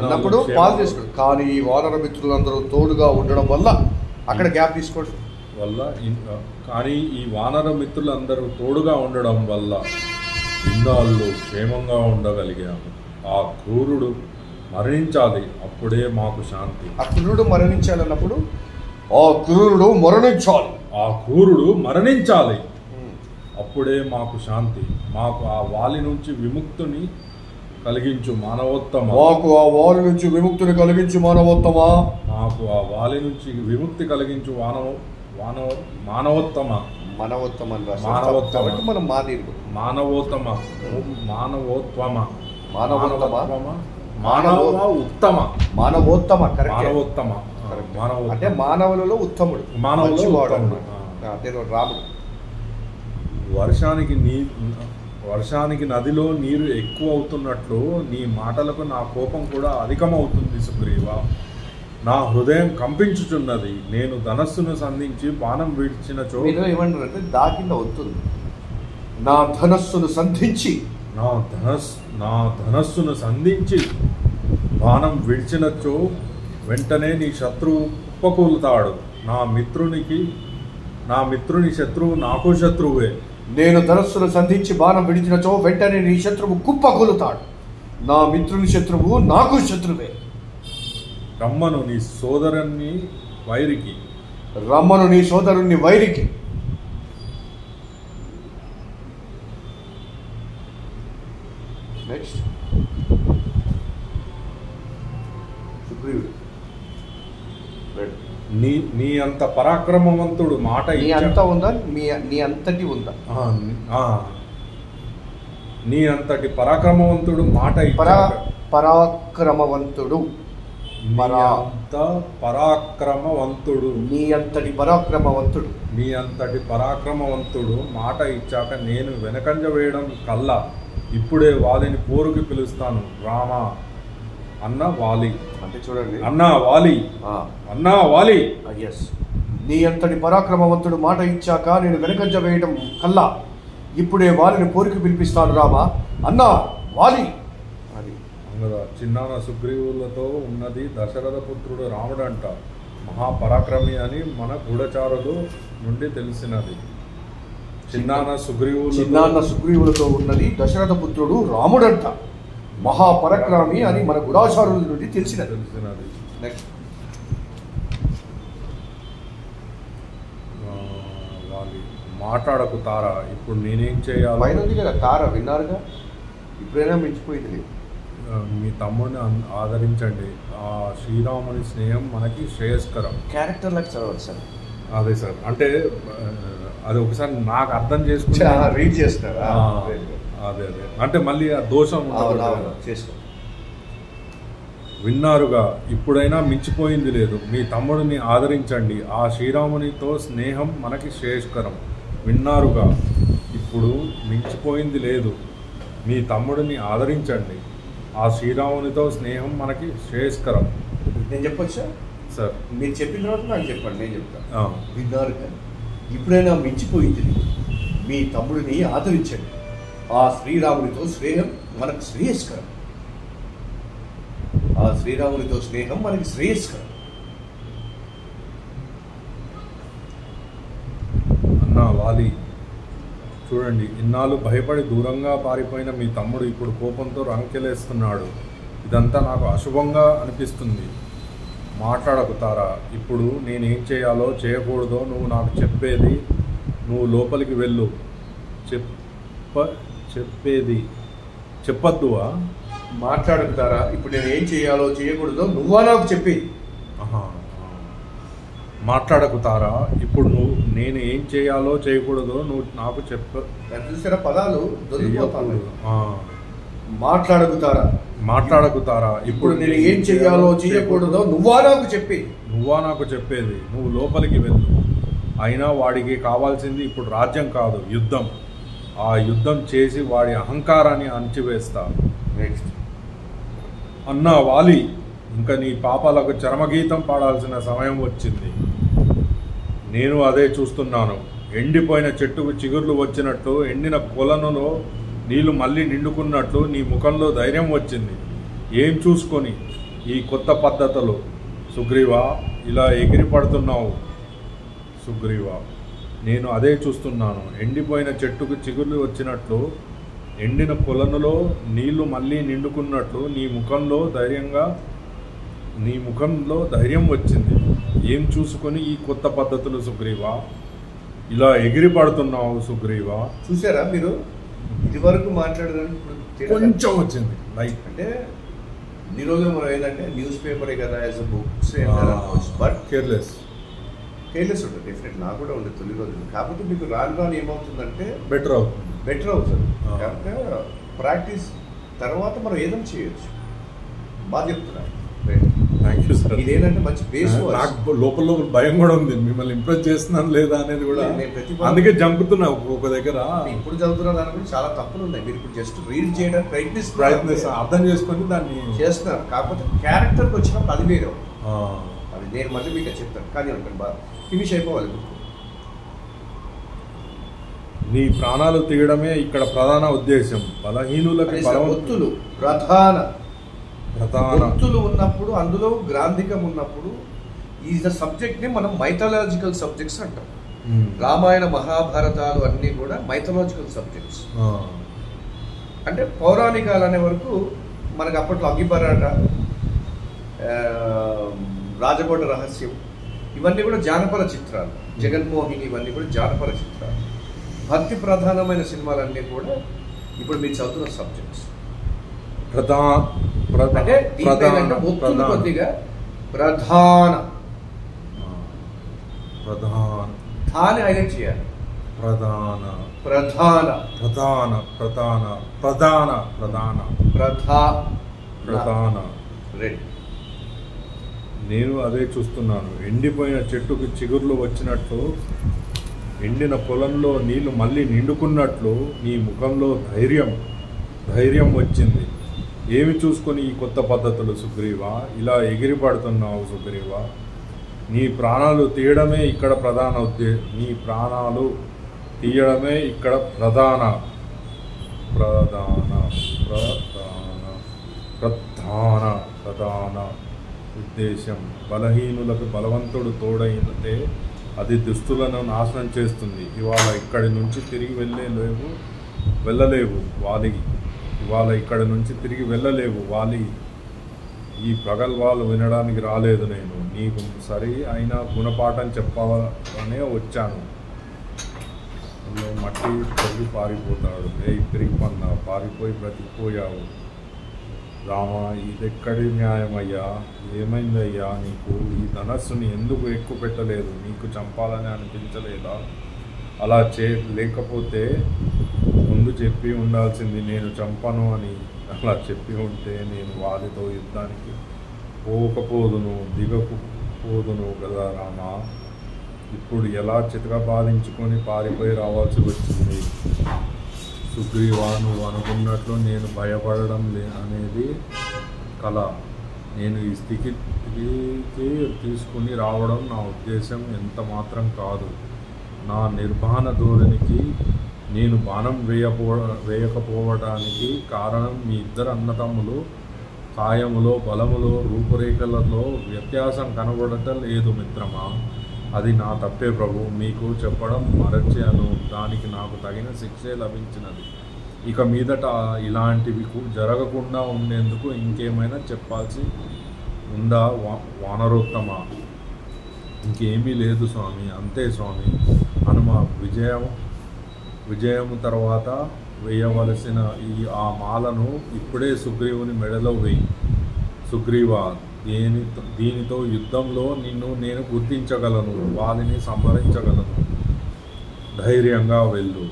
అన్నప్పుడు పాజ్ చేసుకోండి. కానీ ఈ వానర మిత్రులందరూ తోడుగా ఉండడం వల్ల అక్కడ గ్యాప్ తీసుకోండి. వల్ల కానీ ఈ వానర మిత్రులందరూ తోడుగా ఉండడం వల్ల ఇన్నాళ్ళు క్షేమంగా ఉండగలిగాము. ఆ క్రూరుడు మరణించాలి, అప్పుడే మాకు శాంతి. ఆ క్రూరుడు మరణించాలన్నప్పుడు ఆ క్రూరుడు మరణించాలి, ఆ క్రూరుడు మరణించాలి, అప్పుడే మాకు శాంతి. మాకు ఆ వాలి నుంచి విముక్తిని కలిగించు మానవోత్తమ. మాకు ఆ వాలి నుంచి విముక్తిని కలిగించు మానవోత్తమ. మాకు ఆ వాలి నుంచి విముక్తి కలిగించు మానవోత్తమ. మానవోత్తమ మానవోత్తమ మనం మానవోత్తమ మానవోత్తమ మానవోత్తమ మానవ ఉత్తమ మానవోత్తమ మానవోత్తమ అంటే మానవులలో ఉత్తముడు, మానవుడు రాముడు. వర్షానికి నదిలో నీరు ఎక్కువ అవుతున్నట్లు నీ మాటలకు నా కోపం కూడా అధికమవుతుంది సుగ్రీవ. నా హృదయం కంపించుచున్నది. నేను ధనస్సును సంధించి బాణం విడిచినచో ఏమంటారంటే దాకింద అవుతుంది. నా ధనస్సును సంధించి నా ధనస్సును సంధించి బాణం విడిచినచో వెంటనే నీ శత్రువు కుప్పకూలుతాడు. నా మిత్రుని శత్రువు నాకు శత్రువే. నేను ధనస్సును సంధించి బాణం విడిచినచో వెంటనే నీ శత్రువు కుప్పకూలుతాడు. నా మిత్రుని శత్రువు నాకు శత్రువే. రమ్మను నీ సోదరుని వైరికి. రమ్మను నీ సోదరుని వైరికి. నెక్స్ట్ సుగ్రీవుడు. నీ అంత పరాక్రమవంతుడు మాట నీ అంత ఉందా? నీ అంతటి ఉందా? నీ అంతటి పరాక్రమవంతుడు మాట పరాక్రమవంతుడు పరాక్రమవంతుడు నీ అంతటి పరాక్రమవంతుడు నీ అంతటి పరాక్రమవంతుడు మాట ఇచ్చాక నేను వెనకంజ వేయడం కల్లా ఇప్పుడే వాలిని పోరుకి పిలుస్తాను. రామా అన్న వాలి. అంటే చూడండి, అన్నా వాలి, అన్నా వాలి. ఎస్, నీ అంతటి పరాక్రమవంతుడు మాట ఇచ్చాక నేను వెనకంజ వేయడం కల్లా ఇప్పుడే వాలిని పోరుకి పిలిపిస్తాను రామా అన్నా వాలి. అది అంగద చిన్నాన సుగ్రీవులతో ఉన్నది దశరథ పుత్రుడు రాముడంట. మహాపరాక్రమి అని మన గూఢచారులు నుండి తెలిసినది. చిన్నాన సుగ్రీవులతో ఉన్నది దశరథ పుత్రుడు రాముడంట, మహాపరాక్రమి అని మన గూఢచారుల నుండి తెలిసినది. నెక్స్ట్ మాట్లాడకు తార, ఇప్పుడు నేనేం చేయాలి? పైన ఉంది కదా తార, విన్నారుగా. ఇప్పుడైనా మించిపోయింది లేదు. మీ తమ్ముడిని ఆదరించండి. ఆ శ్రీరాముని స్నేహం మనకి శ్రేయస్కరం. క్యారెక్టర్ లాగా చదవాలి సార్. అదే సార్, అంటే అది ఒకసారి నాకు అర్థం చేసుకుంటే రీడ్ చేస్తారా? అదే అంటే మళ్ళీ ఆ దోషం చేసుకో. విన్నారుగా, ఇప్పుడైనా మించిపోయింది లేదు. మీ తమ్ముడిని ఆదరించండి. ఆ శ్రీరామునితో స్నేహం మనకి శ్రేయస్కరం. విన్నారుగా, ఇప్పుడు మించిపోయింది లేదు. మీ తమ్ముడిని ఆదరించండి. ఆ శ్రీరామునితో స్నేహం మనకి శ్రేయస్కరం. నేను చెప్పొచ్చా సార్? మీరు చెప్పిన తర్వాత నాకు చెప్పండి, నేను చెప్తాను. విన్నారుగా, ఇప్పుడైనా మించిపోయింది. మీ తమ్ముడిని ఆదరించండి. ఆ శ్రీరామునితో స్నేహం మనకు శ్రేయస్కరం. ఆ శ్రీరామునితో స్నేహం మనకి శ్రేయస్కరం. అన్నా వాలి, చూడండి, ఇన్నాళ్ళు భయపడి దూరంగా పారిపోయిన మీ తమ్ముడు ఇప్పుడు కోపంతో రంకెలేస్తున్నాడు. ఇదంతా నాకు అశుభంగా అనిపిస్తుంది. మాట్లాడకుతారా, ఇప్పుడు నేనేం చేయాలో చేయకూడదో నువ్వు నాకు చెప్పేది. నువ్వు లోపలికి వెళ్ళు. చెప్పేది చెప్పద్దువా? మాట్లాడుతారా, ఇప్పుడు నేను ఏం చేయాలో చేయకూడదో నువ్వా నాకు చెప్పేది. మాట్లాడకుతారా, ఇప్పుడు నేను ఏం చేయాలో చేయకూడదో నువ్వు నాకు చూసారా పదాలు దొరికిపోతాను. మాట్లాడకుతారా, ఇప్పుడు నేను ఏం చేయాలో చేయకూడదో నువ్వా నాకు చెప్పేది. నువ్వు లోపలికి వెళ్ళు. అయినా వాడికి కావాల్సింది ఇప్పుడు రాజ్యం కాదు, యుద్ధం. ఆ యుద్ధం చేసి వాడి అహంకారాన్ని అణచివేస్తా. నెక్స్ట్, అన్నా వాలి, ఇంకా నీ పాపాలకు చరమగీతం పాడాల్సిన సమయం వచ్చింది. నేను అదే చూస్తున్నాను. ఎండిపోయిన చెట్టుకు చిగుర్లు వచ్చినట్లు, ఎండిన కొలనులో నీళ్లు మళ్ళీ నిండుకున్నట్లు నీ ముఖంలో ధైర్యం వచ్చింది. ఏం చూసుకొని ఈ కొత్త పద్ధతులు సుగ్రీవా ఇలా ఎగిరి పడుతున్నావు? సుగ్రీవ, నేను అదే చూస్తున్నాను. ఎండిపోయిన చెట్టుకు చిగుర్లు వచ్చినట్లు, ఎండిన కొలనులో నీళ్లు మళ్ళీ నిండుకున్నట్లు నీ ముఖంలో ధైర్యం వచ్చింది. ఏం చూసుకొని ఈ కొత్త పద్ధతులు సుగ్రీవ? ఇలా ఎగిరి పడుతున్నావు సుగ్రీవ. చూసారా మీరు? ఇది వరకు మాట్లాడడానికి కొంచెం వచ్చింది లైట్. అంటే ఈ రోజు మనం ఏంటంటే న్యూస్ పేపరే కదా, as a books, but careless ఉంటుంది. డెఫినెట్ నాకు కూడా ఉండదు తొలి రోజులు. కాకపోతే మీకు రాను ఏమవుతుందంటే బెటర్ అవుతుంది. కాబట్టి ప్రాక్టీస్ తర్వాత మనం ఏదైనా చేయొచ్చు. బాగా చెప్తున్నాను. Thank you sir. ఇదేంటంటే మంచి బేస్. నాకు లోపల భయం కూడా ఉంది, మిమ్మల్ని ఇంప్రెస్ చేస్తున్నాను లేదా అనేది కూడా. అందుకే జంపుతున్నా ఒక దగ్గర. ఇప్పుడు చదువుతున్నా దాని కూడా చాలా తప్పులు ఉన్నాయి. మీరు ఇప్పుడు జస్ట్ రీడ్ చేయడానికి ప్రయత్నిస్తున్నారు, అర్థం చేసుకొని దాన్ని చేస్తున్నారు. కాకపోతే క్యారెక్టర్కి వచ్చినప్పుడు అది వేరే. అది నేను మళ్ళీ మీకు చెప్తాను. కానీ ఉంటుంది బాగా ఫినిష్ అయిపోవాలి. నీ ప్రాణాలు తీయడమే ఇక్కడ ప్రధాన ఉద్దేశం. బలహీనులకు ఒత్తులు ఒత్తులు ఉన్నప్పుడు, అందులో గ్రాంధికం ఉన్నప్పుడు, ఈ సబ్జెక్ట్ని మనం మైథలాజికల్ సబ్జెక్ట్స్ అంటాం. రామాయణ మహాభారతాలు అన్నీ కూడా మైథలాజికల్ సబ్జెక్ట్స్. అంటే పౌరాణికాలు అనే వరకు మనకు అప్పట్లో అగ్గిపరాట, రాజకోట రహస్యం, ఇవన్నీ కూడా జానపద చిత్రాలు. జగన్మోహిని, ఇవన్నీ కూడా జానపద చిత్రాలు. భక్తి ప్రధానమైన సినిమాలన్నీ కూడా ఇప్పుడు మీరు చదువుతున్న సబ్జెక్ట్స్. అంటే ఒత్తులు కొద్దిగా ప్రధాన ధాని హైలైట్ చేయాలి. ప్రధాన రెడ్. నేను అదే చూస్తున్నాను. ఎండిపోయిన చెట్టుకు చిగుర్లు వచ్చినట్లు, ఎండిన పొలంలో నీళ్లు మళ్ళీ నిండుకున్నట్లు నీ ముఖంలో ధైర్యం వచ్చింది. ఏమి చూసుకొని ఈ కొత్త పద్ధతులు సుగ్రీవ? ఇలా ఎగిరి పడుతున్నావు సుగ్రీవ. నీ ప్రాణాలు తీయడమే ఇక్కడ ప్రధాన ఉద్దేశం. నీ ప్రాణాలు తీయడమే ఇక్కడ ప్రధాన ఉద్దేశం. బలహీనులకు బలవంతుడు తోడైతే అది దుస్తులను నాశనం చేస్తుంది. ఇవాళ ఇక్కడి నుంచి తిరిగి వెళ్ళలేవు వాలి. ఇవాళ ఇక్కడి నుంచి తిరిగి వెళ్ళలేవు వాలి. ఈ ప్రగల్భాలు వినడానికి రాలేదు నేను. నీకు సరి అయిన గుణపాఠం చెప్పాలనే వచ్చాను. మట్టి తిరిగి పారిపోతాడు. తిరిగి పన్నా పారిపోయి బ్రతికిపోయావు. రామా, ఇదెక్కడి న్యాయమయ్యా? ఏమైందయ్యా నీకు? ఈ ధనస్సుని ఎందుకు ఎక్కువ పెట్టలేదు? నీకు చంపాలని అనిపించలేదా? అలా లేకపోతే ముందు చెప్పి ఉండాల్సింది. నేను చంపను అని అలా చెప్పి ఉంటే నేను వారితో యుద్ధానికి దిగకపోదును కదా రామా. ఇప్పుడు ఎలా చితక బాధించుకొని పారిపోయి రావాల్సి వచ్చింది? సుగ్రీవ, నువ్వు అనుకున్నట్లు నేను భయపడడం అనేది కళ. నేను ఈ స్థితికి తీసుకుని రావడం నా ఉద్దేశం ఎంత మాత్రం కాదు. నా నిర్బాణ ధోరణికి నేను బాణం వేయకపోవడానికి కారణం మీ ఇద్దరు అన్నతమ్ములు కాయములో, బలములో, రూపురేఖలలో వ్యత్యాసం కనబడటం లేదు మిత్రమా. అది నా తప్పే ప్రభు. మీకు చెప్పడం మరచాను. దానికి నాకు తగిన శిక్షే లభించినది. ఇక మీదట ఇలాంటివి జరగకుండా ఉండేందుకు ఇంకేమైనా చెప్పాల్సి ఉందా వానరోత్తమా? ఇంకేమీ లేదు స్వామి. అంతే స్వామి. హనుమ, విజయము తర్వాత వేయవలసిన ఆ మాలను ఇప్పుడే సుగ్రీవుని మెడలో వేయి. సుగ్రీవ, దీనితో యుద్ధంలో నిన్ను నేను గుర్తించగలను, వారిని సంహరించగలను. ధైర్యంగా వెళ్ళు.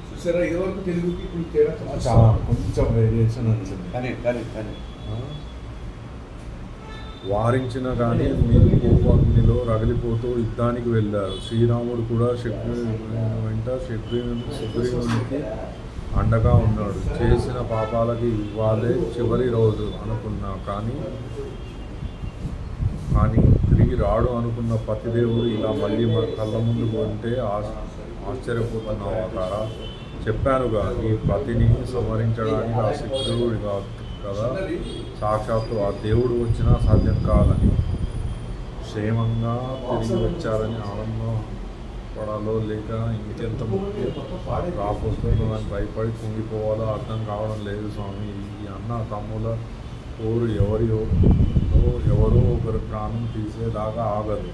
చూసారా, ఇదివరకు తెలుగుకి కొంచెం వేరియేషన్ వచ్చింది. వారించిన కానీ మీరు కోపాగ్నిలో రగిలిపోతూ యుద్ధానికి వెళ్ళారు. శ్రీరాముడు కూడా సుగ్రీవునికి అండగా ఉన్నాడు. చేసిన పాపాలకి ఇవ్వాలే చివరి రోజు అనుకున్నా, కానీ తిరిగి రాడు అనుకున్న పతిదేవుడు ఇలా మళ్ళీ మన కళ్ళ ముందు ఉంటే ఆశ్చర్యపోతున్నావు తారా. చెప్పానుగా, నీ పతిని సంహరించడానికి ఆ శత్రువుడు కాదు కదా, సాక్షాత్తు ఆ దేవుడు వచ్చినా సాధ్యం కాదని. క్షేమంగా తిరిగి వచ్చారని ఆనందం పడాలో లేక ఇంకెంత రాపోతుందో అని భయపడి కుంగిపోవాలో అర్థం కావడం లేదు స్వామి. ఈ అన్న తమ్ముల పోరు ఎవరో ఒకరి ప్రాణం తీసేదాకా ఆగదు.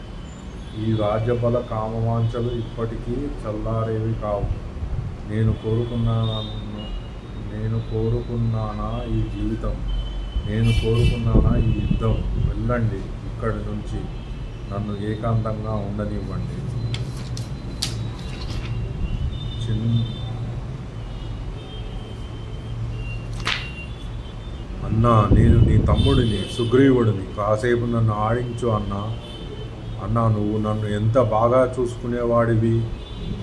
ఈ రాజ్యబల కామవాంఛలు ఇప్పటికీ చల్లారేవి కావు. నేను కోరుకున్నానా ఈ జీవితం, నేను కోరుకున్నానా ఈ యుద్ధం. వెళ్ళండి ఇక్కడి నుంచి, నన్ను ఏకాంతంగా ఉండనివ్వండి. అన్నా, నేను నీ తమ్ముడిని, సుగ్రీవుడిని. కాసేపు నన్ను ఆడించు అన్నా. అన్నా, నువ్వు నన్ను ఎంత బాగా చూసుకునేవాడివి.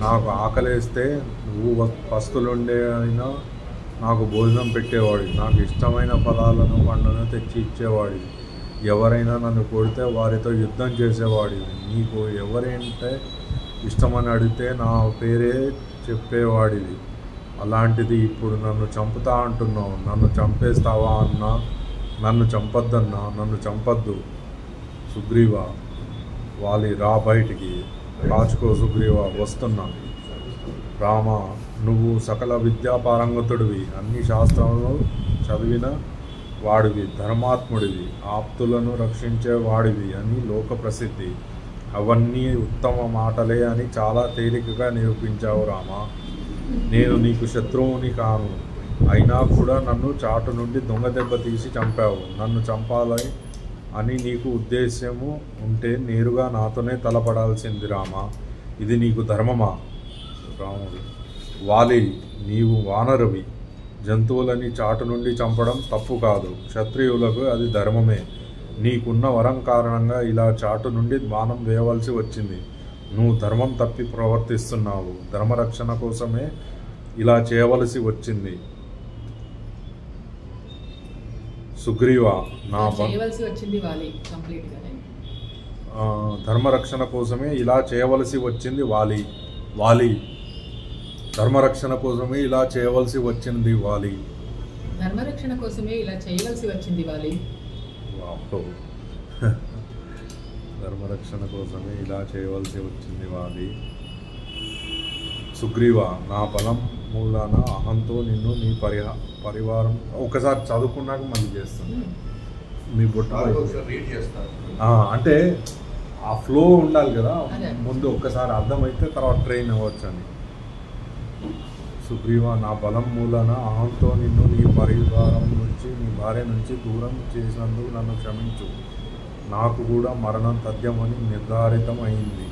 నాకు ఆకలేస్తే నువ్వు పస్తులుండే అయినా నాకు భోజనం పెట్టేవాడివి. నాకు ఇష్టమైన ఫలాలను పండ్లను తెచ్చి ఇచ్చేవాడివి. ఎవరైనా నన్ను కొడితే వారితో యుద్ధం చేసేవాడివి. నీకు ఎవరంటే ఇష్టమని అడిగితే నా పేరే చెప్పేవాడివి. అలాంటిది ఇప్పుడు నన్ను చంపుతా అంటున్నావు. నన్ను చంపేస్తావా అన్నా? నన్ను చంపొద్దన్నా, నన్ను చంపొద్దు. సుగ్రీవ, వాలి రా బయటికి. రాచుకో సుగ్రీవ, వస్తున్నా. రామ, నువ్వు సకల విద్యాపారంగతుడివి, అన్ని శాస్త్రాలను చదివిన వాడివి, ధర్మాత్ముడివి, ఆప్తులను రక్షించే వాడివి అని లోక ప్రసిద్ధి. అవన్నీ ఉత్తమ మాటలే అని చాలా తేలికగా నిరూపించావు రామ. నేను నీకు శత్రువుని కాను, అయినా కూడా నన్ను చాటు నుండి దొంగ దెబ్బ తీసి చంపావు. నన్ను చంపాలి అని నీకు ఉద్దేశ్యము ఉంటే నేరుగా నాతోనే తలపడాల్సింది రామ. ఇది నీకు ధర్మమా? రాముడు: వాలి, నీవు వానరువి. జంతువులని చాటు నుండి చంపడం తప్పు కాదు. క్షత్రియులకు అది ధర్మమే. నీకున్న వరం కారణంగా ఇలా చాటు నుండి బాణం వేయవలసి వచ్చింది. నువ్వు ధర్మం తప్పి ప్రవర్తిస్తున్నావు. ధర్మరక్షణ కోసమే ఇలా చేయవలసి వచ్చింది. సుగ్రీవ, నా ధర్మరక్షణ కోసమే ఇలా చేయవలసి వచ్చింది వాలి. వాలి, ధర్మరక్షణ కోసమే ఇలా చేయవలసి వచ్చింది వాలి. ధర్మరక్షణ కోసమే ఇలా చేయవలసి వచ్చింది వాలి. ధర్మరక్షణ కోసమే ఇలా చేయవలసి వచ్చింది వాలి. సుగ్రీవ, నా బలం మూలాన అహంతో నిన్ను నీ పరివారం ఒకసారి చదువుకున్నాక మళ్ళీ చేస్తాను. మీ బుట్ట అంటే ఆ ఫ్లో ఉండాలి కదా, ముందు ఒక్కసారి అర్థమైతే తర్వాత ట్రైన్ అవ్వచ్చు అని. సుగ్రీవ, నా బలం మూలాన అహంతో నిన్ను నీ పరివారం నుంచి, నీ భార్య నుంచి దూరం చేసినందుకు నన్ను క్షమించు. నాకు కూడా మరణం తథ్యమని నిర్ధారితం అయింది.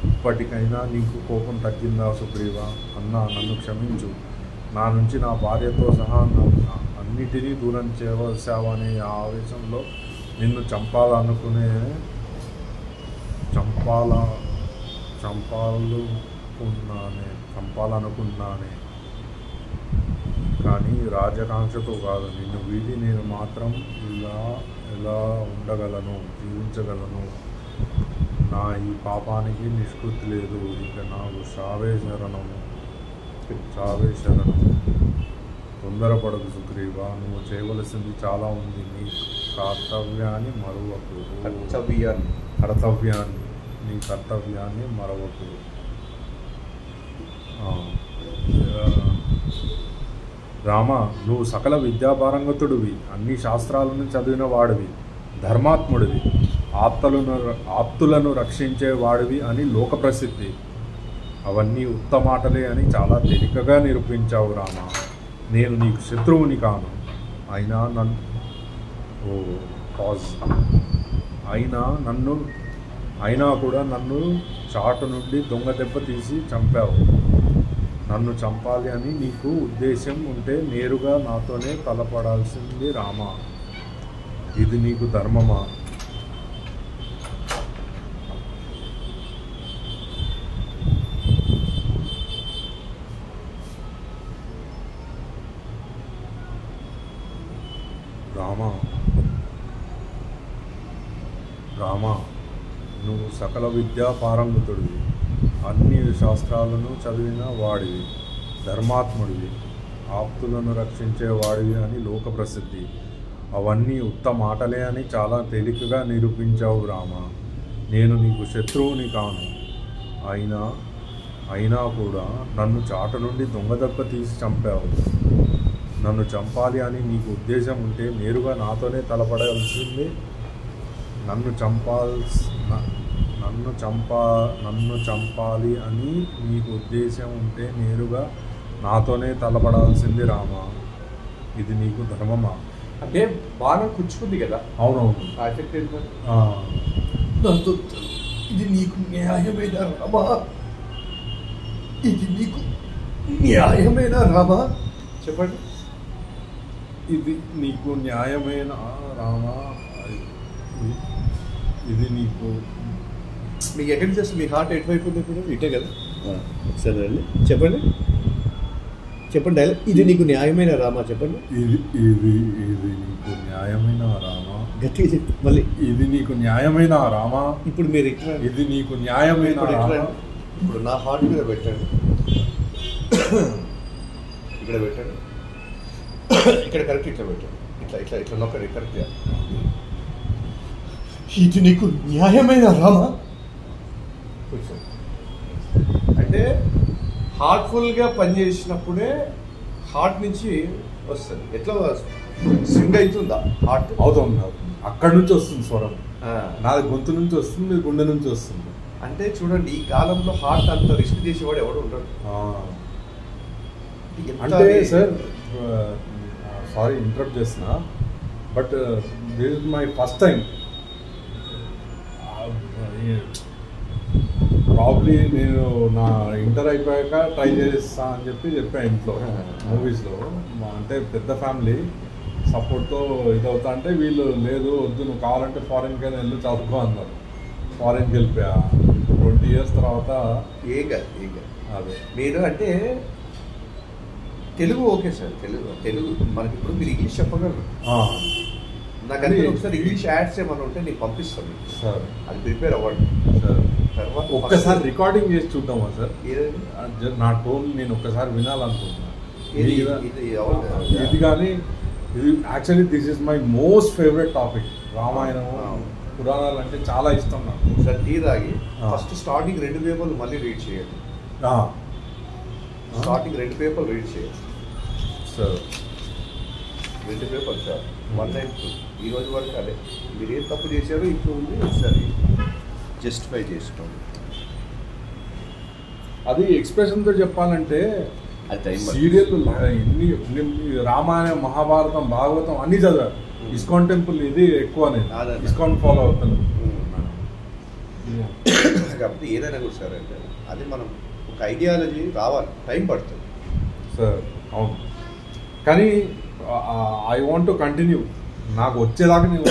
ఇప్పటికైనా నీకు కోపం తగ్గిందా సుగ్రీవ? అన్నా, నన్ను క్షమించు. నా నుంచి నా భార్యతో సహా అన్నిటినీ దూరం చేయవలసావనే ఆవేశంలో నిన్ను చంపాలనుకున్నానే కానీ రాజకాంక్షతో కాదు. నిన్ను వీడి నేను మాత్రం ఎలా ఉండగలను, జీవించగలను? నా ఈ పాపానికి నిష్కృతి లేదు. ఇక నాకు చావే శరణము. తొందరపడదు సుగ్రీవ, నువ్వు చేయవలసింది చాలా ఉంది. నీ కర్తవ్యాన్ని మరవకు. నీ కర్తవ్యాన్ని మరవకు. రామ, నువ్వు సకల విద్యాపారంగతుడివి, అన్ని శాస్త్రాలను చదివిన వాడివి, ధర్మాత్ముడివి, ఆప్తులను రక్షించే వాడివి అని లోక ప్రసిద్ధి. అవన్నీ ఉత్తమాటలే అని చాలా తేలికగా నిరూపించావు రామ. నేను నీకు శత్రువుని కాను, అయినా కూడా నన్ను చాటు నుండి దొంగ దెబ్బ తీసి చంపావు. నన్ను చంపాలి అని నీకు ఉద్దేశం ఉంటే నేరుగా నాతోనే తలపడాల్సింది రామ. ఇది నీకు ధర్మమా? రామ, నువ్వు సకల విద్యా పారంగతుడివి, అన్ని శాస్త్రాలను చదివిన వాడివి, ధర్మాత్ముడివి, ఆప్తులను రక్షించే వాడివి అని లోక ప్రసిద్ధి. అవన్నీ ఉత్తమాటలే అని చాలా తేలికగా నిరూపించావు రామ. నేను నీకు శత్రువుని కాను, అయినా కూడా నన్ను చాట నుండి దొంగదెబ్బ తీసి చంపావు. నన్ను చంపాలి అని నీకు ఉద్దేశం ఉంటే నేరుగా నాతోనే తలపడాల్సింది. నన్ను చంపాలి అని నీకు ఉద్దేశం ఉంటే నేరుగా నాతోనే తలపడాల్సింది రామా. ఇది నీకు ధర్మమా? అంటే బాగా కూర్చుకుంది కదా. అవునవును. ఇది నీకు న్యాయమైన రామా, ఇది నీకు న్యాయమైన రామా, చెప్పండి. ఇది నీకు న్యాయమైన రామా, ఇది నీకు. మీకు ఎక్కడి నుంచి వస్తుంది? మీ హార్ట్ ఎటువైపు ఉంది ఇప్పుడు? ఇటే కదా. సరే అండి, చెప్పండి డైలాగ్. ఇది నీకు న్యాయమైన రామా, చెప్పండి. ఇది నీకు న్యాయమైన రామా. గట్టిగా చెప్పి మళ్ళీ. ఇది నీకు న్యాయమైన రామా. ఇప్పుడు మీరు ఇట్లా, ఇది నీకు న్యాయమైన రామా. ఇప్పుడు నా హార్ట్ మీద పెట్టండి, ఇక్కడ పెట్టండి, ఇక్కడ కరెక్ట్ ఇట్లా పెట్టండి, ఇట్లా నొక్కడి కరెక్ట్. ఇది నీకు న్యాయమైన రామా. కొంచెం అంటే హార్ట్ఫుల్గా పనిచేసినప్పుడే హార్ట్ నుంచి వస్తుంది. ఎట్లా సింగ్ అవుతుందా హార్ట్? అవుతుంది. అక్కడి నుంచి వస్తుంది స్వరం. నాది గొంతు నుంచి వస్తుంది, మీ గుండె నుంచి వస్తుంది. అంటే చూడండి, ఈ కాలంలో హార్ట్ అంత రిస్క్ చేసేవాడు ఎవడు ఉంటాడు. అంటే సార్, సారీ ఇంటరప్ట్ చేస్తున్నా, but this is my first time. Probably నేను నా ఇంటర్ అయిపోయాక ట్రై చేస్తా అని చెప్పాను ఇంట్లో. మూవీస్లో అంటే పెద్ద ఫ్యామిలీ సపోర్ట్తో ఇదవుతా అంటే వీళ్ళు లేదు వద్దు, నువ్వు కావాలంటే ఫారెన్కి వెళ్ళి చదువుకో అన్నారు. ఫారెన్కి వెళ్ళిపోయా. 20 years తర్వాత ఏగా అదే మీరు అంటే తెలుగు ఓకే సార్, తెలుగు మనకి ఇప్పుడు మీరు ఇంగ్లీష్ చెప్పగలరు. నాకు అంటే ఒకసారి ఇంగ్లీష్ యాడ్స్ ఏమన్నా ఉంటే నేను పంపిస్తాను సార్, అది ప్రిపేర్ అవ్వండి సార్. తర్వాత ఒక్కసారి రికార్డింగ్ చేసి చూద్దామా సార్? నా టోన్ నేను ఒక్కసారి వినాలనుకుంటున్నాను. ఇది కానీ ఇది actually this is my most favourite topic. Ramayanam పురాణాలు అంటే చాలా ఇష్టం నాకు. సార్ టీ తాగి ఫస్ట్ స్టార్టింగ్ 2 పేపర్లు మళ్ళీ రీడ్ చేయండి. స్టార్టింగ్ 2 పేపర్లు రీడ్ చేయండి సార్. 2 పేపర్లు సార్, 192. ఈ రోజు వరకు అదే మీరు ఏం తప్పు చేశారో ఇప్పుడు ఉంది, ఒకసారి జస్టిఫై చేసుకోండి. అది ఎక్స్ప్రెషన్తో చెప్పాలంటే అది సీరియల్ ఇన్ని రామాయణం, మహాభారతం, భాగవతం అన్నీ చదివారు. ఇస్కాన్ టెంపుల్ ఇది ఎక్కువ, నేను ఇస్కాన్ ఫాలో అవుతాను కాబట్టి ఏదైనా కూడా సార్ అంటే అది మనం ఒక ఐడియాలజీ రావాలి, టైం పడుతుంది సార్. అవును, కానీ ఐ వాంట్ టు కంటిన్యూ. నాకు వచ్చేదాకా నేను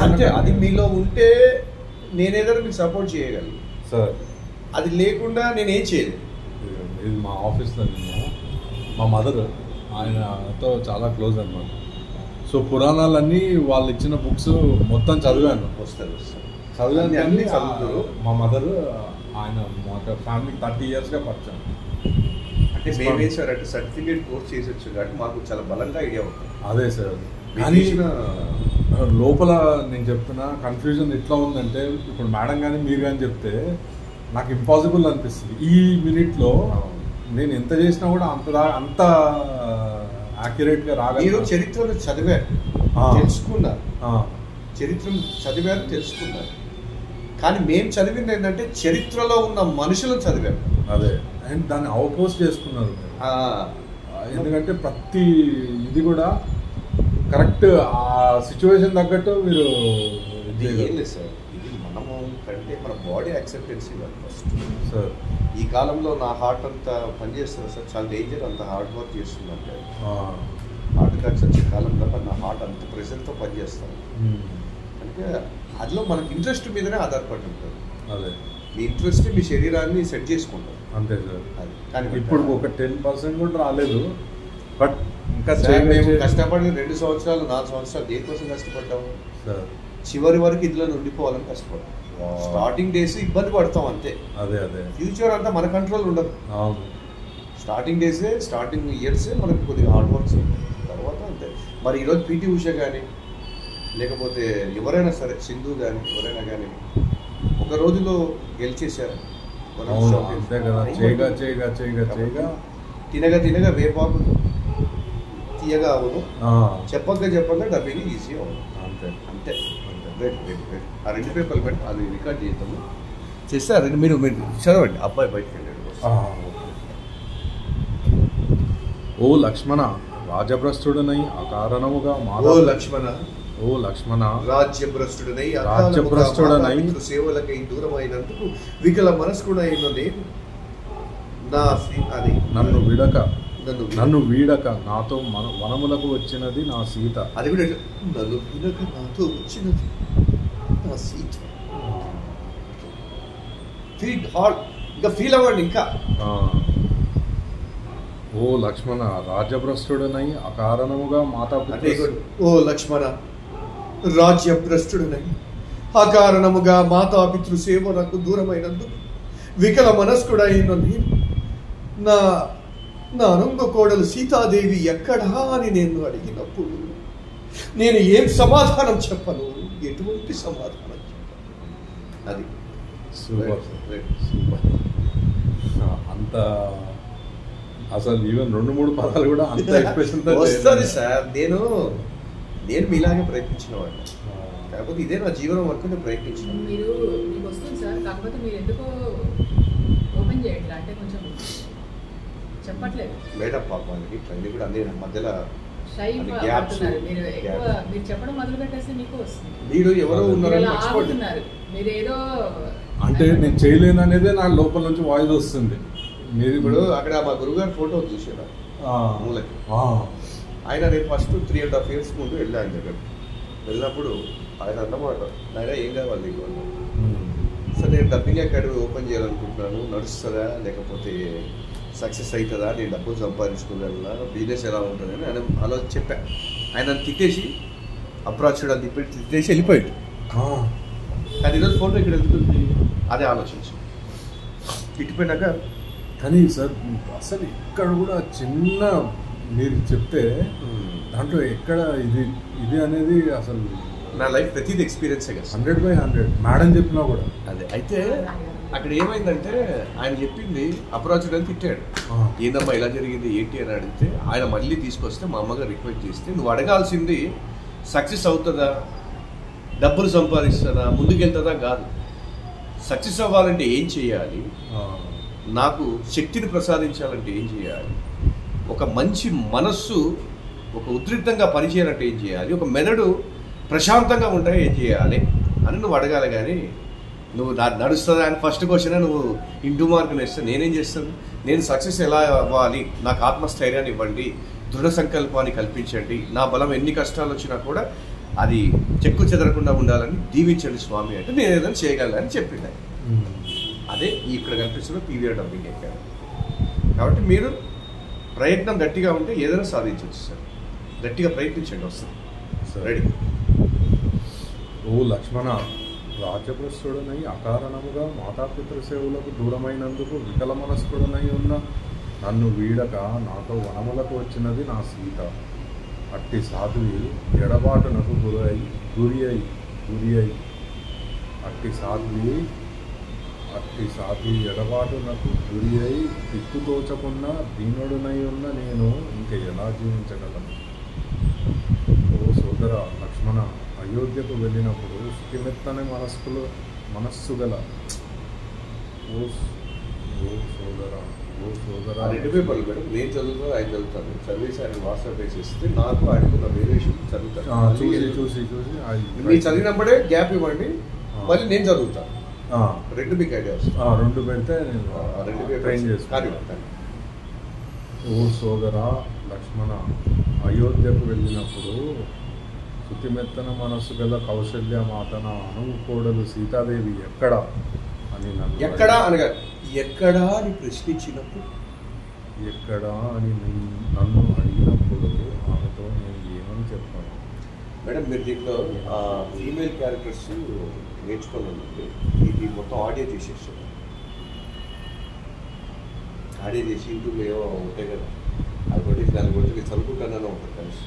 అంటే అది మీలో ఉంటే నేనేదైనా మీకు సపోర్ట్ చేయగలను సార్. అది లేకుండా నేనేం చేయలేదు. ఇది మా ఆఫీస్లో మా మదర్, ఆయనతో చాలా క్లోజ్ అన్నమాట. సో పురాణాలన్నీ వాళ్ళు ఇచ్చిన బుక్స్ మొత్తం చదివాను. చదివాను అన్నీ చదువుతారు. మా మదర్, ఆయన మా ఫ్యామిలీకి 30 yearsగా పరిచయం. అంటే మేమే సార్ అంటే సర్టిఫికేట్ కోర్స్ చేసి వచ్చాం కాబట్టి మాకు చాలా బలంగా ఐడియా ఉంటుంది. అదే సార్, కానీ లోపల నేను చెప్తున్నా కన్ఫ్యూజన్ ఎట్లా ఉందంటే, ఇప్పుడు మేడం కానీ మీరు కానీ చెప్తే నాకు ఇంపాసిబుల్ అనిపిస్తుంది. ఈ మినిట్లో నేను ఎంత చేసినా కూడా అంత యాక్యురేట్గా రాగలను. మీరు చరిత్రను చదివారు, తెలుసుకున్నారు, చరిత్రను చదివారు, తెలుసుకున్నారు. కానీ మేము చదివింది ఏంటంటే చరిత్రలో ఉన్న మనుషులను చదివారు. అదే, అండ్ దాన్ని అవపోజ్ చేసుకున్నారు. ఎందుకంటే ప్రతి ఇది కూడా కరెక్ట్ ఆ సిచ్యువేషన్ తగ్గట్టు మీరు ఏం లేదు సార్. ఇది మనము కంటే మన బాడీ యాక్సెప్టెన్స్ ఇవ్వాలి ఫస్ట్ సార్. ఈ కాలంలో నా హార్ట్ అంతా పనిచేస్తుంది సార్, చాలా డేంజర్, అంత హార్డ్ వర్క్ చేస్తుందంటే. హార్ట్ అటాక్స్ వచ్చే కాలంలో నా హార్ట్ అంత ప్రెషర్తో పనిచేస్తాను. అంటే అందులో మనకి ఇంట్రెస్ట్ మీదనే ఆధారపడి ఉంటుంది. అదే, మీ ఇంట్రెస్ట్ మీ శరీరాన్ని సెట్ చేసుకుంటారు అంతే సార్. అది కానీ ఇప్పుడు ఒక 10% కూడా రాలేదు. బట్ ఇంకా మేము కష్టపడి 2 సంవత్సరాలు 4 సంవత్సరాలు దేనికోసం కష్టపడ్డాము సార్? చివరి వరకు ఇందులో ఉండిపోవాలని కష్టపడ్డాం. స్టార్టింగ్ డేస్ ఇబ్బంది పడతాం అంతే. అదే ఫ్యూచర్ అంతా మన కంట్రోల్ ఉండదు. అవును, స్టార్టింగ్ డేసే, స్టార్టింగ్ ఇయర్సే మనకు కొద్దిగా హార్డ్ వర్క్స్ ఉంటాయి. తర్వాత అంతే. మరి ఈరోజు PT ఉష కానీ లేకపోతే ఎవరైనా సరే, సింధు కానీ ఎవరైనా కానీ ఒక రోజులో గెలిచేశారు. అంతే కదా, చేయగా తినగా వేపాకు తీయగా అవును, చెప్పగా డబ్బింగ్ ఈజీ అవును. అంతే అంతే రైట్. ఆ 2 పేపర్లు పెట్టి అది రికార్డ్ చేద్దాము. చేస్తే ఆ 2 మీరు చదవండి. అబ్బాయి బయటకు వెళ్ళాడు. ఓ లక్ష్మణ, రాజభ్రష్టుడనై అకారణముగా ఓ లక్ష్మణ రాజ్యభ్రష్టుడనై సేవలకై దూరమైనందుకు వికల మనస్కుడైన నేను నన్ను వీడక నాతో వనములకు వచ్చినది నా సీత. అది కూడా నన్ను వీడక నాతో వచ్చినది నా సీత. ఇంకా ఫీల్ అవ్వండి. ఇంకా ఓ లక్ష్మణ, రాజ్యభ్రష్టుడనై అకారణముగా ఓ లక్ష్మణ, రాజ్యభ్రష్టుడనై అకారణముగా మాతాపితృ సేవలకు దూరమైనందుకు వికల మనస్కుడైన నేను నా అనంగ కోడలు సీతాదేవి ఎక్కడా అని నేను అడిగినప్పుడు నేను ఏం సమాధానం చెప్పను, ఎటువంటి సమాధానం చెప్పను. అది అంత అసలు ఈవెన్ 2-3 పదాలు కూడా అంత ఎక్స్ప్రెషన్ వస్తుంది సార్. నేను మీలాగే ప్రయత్నించిన వాడిని, కాకపోతే ఇదే నా జీవనం వరకు నేను ప్రయత్నించిన. మీరు మీకు వస్తుంది సార్, కాకపోతే మీరు ఎందుకో ఓపెన్ చేయట్లేదు, అంటే కొంచెం చెప్పట్లేదు మేడం. పాపానికి ట్రైనింగ్ కూడా అన్ని మధ్యలో మీరు చెప్పడం మొదలు పెట్టేస్తే మీకు వస్తుంది. మీరు ఎవరో ఉన్నారని మీరు ఏదో అంటే నేను చేయలేను అనేది నా లోపల నుంచి వాయిస్ వస్తుంది. మీరు ఇప్పుడు అక్కడ మా గురుగారు ఫోటో చూసారా మూలకి, ఆయన నేను ఫస్ట్ 3.5 years ముందు వెళ్ళా ఆయన దగ్గర. వెళ్ళినప్పుడు ఆయన అన్నమాట, ఆయన ఏం కావాలి నీకు అన్నాడు. సార్ నేను డబ్బింగ్ అకాడమీ ఓపెన్ చేయాలనుకుంటున్నాను, నడుస్తుందా లేకపోతే సక్సెస్ అవుతుందా, నేను డబ్బులు సంపాదించుకోగలనా, బిజినెస్ ఎలా ఉంటుంది అని ఆయన అలా చెప్పా. ఆయన తిట్టేసి అప్రాచుడు అని తిట్టేసి వెళ్ళిపోయాడు. కానీ ఈరోజు ఫోటో ఇక్కడ వెళ్తుంది, అదే ఆలోచించు. తిట్టిపోయినాక కానీ సార్ అసలు ఇక్కడ కూడా చిన్న మీరు చెప్తే దాంట్లో ఎక్కడ ఇది అనేది అసలు నా లైఫ్ ప్రతిదీ ఎక్స్పీరియన్సే కదా. 100/100 మేడం చెప్పినా కూడా అదే. అయితే అక్కడ ఏమైందంటే ఆయన చెప్పింది అప్రాచుడు అని తిట్టాడు. ఏందమ్మా ఇలా జరిగింది ఏంటి అని అడిగితే ఆయన మళ్ళీ తీసుకొస్తే మా అమ్మగారు రిక్వెస్ట్ చేస్తే నువ్వు అడగాల్సింది సక్సెస్ అవుతుందా, డబ్బులు సంపాదిస్తుందా, ముందుకెళ్తుందా కాదు. సక్సెస్ అవ్వాలంటే ఏం చేయాలి, నాకు శక్తిని ప్రసాదించాలంటే ఏం చేయాలి, ఒక మంచి మనస్సు ఒక ఉద్రిక్తంగా పనిచేయాలంటే ఏం చేయాలి, ఒక మెదడు ప్రశాంతంగా ఉంటే ఏం చేయాలి అని నువ్వు అడగాలి. కానీ నువ్వు నడుస్తుందా అని ఫస్ట్ క్వశ్చన్ నువ్వు ఇంటూ మార్కులు వేస్తే నేనేం చేస్తాను, నేను సక్సెస్ ఎలా అవ్వాలి, నాకు ఆత్మస్థైర్యాన్ని ఇవ్వండి, దృఢ సంకల్పాన్ని కల్పించండి, నా బలం ఎన్ని కష్టాలు వచ్చినా కూడా అది చెక్కు చెదరకుండా ఉండాలని దీవించండి స్వామి అంటే నేను ఏదైనా చేయగలను చెప్పింది. అదే ఇక్కడ కనిపిస్తున్న పీవీఆర్ డబ్బింగ్ అకాడమీ. కాబట్టి మీరు ప్రయత్నం గట్టిగా ఉంటే ఏదైనా సాధించవచ్చు సార్. గట్టిగా ప్రయత్నించండి, వస్తుంది. రెడీ. ఓ లక్ష్మణ, రాజ్యభ్రష్టుడనై అకారణముగా మాతాపితృ సేవలకు దూరమైనందుకు వికల మనస్కుడనై ఉన్న నన్ను వీడక నాతో వనములకు వచ్చినది నా సీత. అట్టి సాధువి ఎడబాటునకు గురి అయి అట్టి సాధి ఎడబాటునకు గురి అయి దిక్కుతోచకున్న దీనుడునై ఉన్న నేను ఇంక ఎలా జీవించగలను? ఓ సోదర లక్ష్మణ, అయోధ్యకు వెళ్ళినప్పుడు స్థితిమెత్తని మనస్సు గల ఓ సోదర 2 పేపర్లు మేడం. నేను చదువుతాను, ఆయన చదువుతాను. చదివేసి ఆయన వాట్సాప్ వేసేస్తే నాకు ఆయనకున్న వేరియేషన్ చదువుతాను. చూసి మీరు చదివినప్పుడే గ్యాప్ ఇవ్వండి, మళ్ళీ నేను చదువుతాను. 2 మీకు ఐడియా వస్తుంది. 2 పెడితే నేను 2 ట్రైన్ చేస్తాను. ఓ సోదర లక్ష్మణ, అయోధ్యకు వెళ్ళినప్పుడు శుతిమెత్తన మనస్సు గల కౌశల్య మాత నా అనుకోడలు సీతాదేవి ఎక్కడా అని ఎక్కడా అని ప్రశ్నించినప్పుడు, ఎక్కడా అని నన్ను అడిగినప్పుడు ఆమెతో నేను ఏమని చెప్పాను? మేడం మీరు దీంట్లో ఫీమేల్ క్యారెక్టర్స్ నేర్చుకోవాలంటే ఇది మొత్తం ఆడియో చేసేసాను. ఆడియో చేసి యూట్యూబ్లో ఏవో ఉంటాయి కదా, అది కొట్టి దాన్ని కొట్టి చదువుకుంటానని ఉంటుంది కలిసి